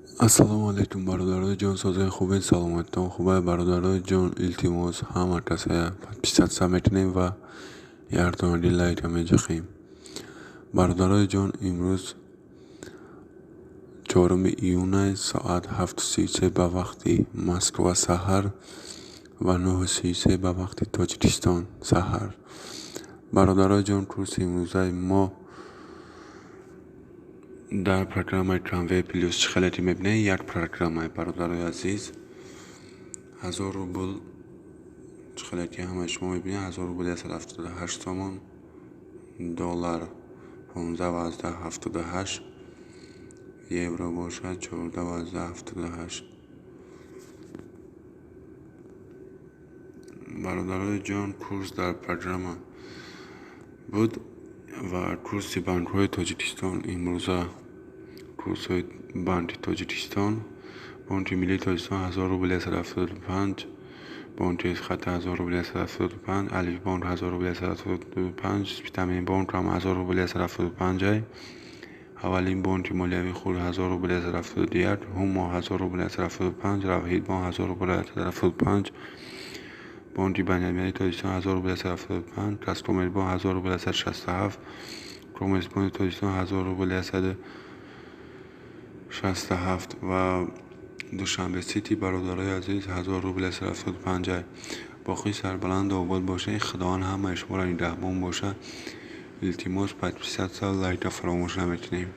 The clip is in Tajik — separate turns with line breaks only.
Assalomu alaykum برادرای جان. صدای خوبه، سلامتتون خوبه برادرای جان. التماس همه کسای подписаться میتونیم و یارتوانی لایک میجخیم. برادرای جان، امروز 4 ایون ساعت 7:33 به وقت مسکو سحر و 9:33 به وقت تاجیکستان سحر. برادرای جان، کورس امروزه ما در پروگرام تراموی پلیس چه خلاتی میبینه. یک پروگرام برادرای عزیز 1000 روبل چه خلاتی همه شما میبینه. 1000 روبل 178 تومان، دلار 15.78، یورو باشد 14.78. برادرای جان، کورس در پروگرام بود و کورس بانک های تاجیکستان امروزه کورس های بانک تاجیکستان، بانک ملی تاجیکستان 1000 روبل 175، بانک خط 1000 روبل 175، الف بانک 1000 روبل 175، ویتامین بانک هم 1000 روبل 175. اولین بانک مالیوی خود 1000 روبل 171، هما 1000 روبل 175، روحید بانک 1000 روبل 175، بانک بین‌المللی تاجیکستان 1000 روبل 175، کسکومری بانک 1000 روبل 167، کمرس بانک تاجیکستان 1000 روبل 167 و دوشنبه سیتی برادرای عزیز 1000 روبل 175. باقی سربلند و آباد باشه. خداوند همه شما را نگهبان باشه. التماس подписаться لایک فراموش نمیکنیم.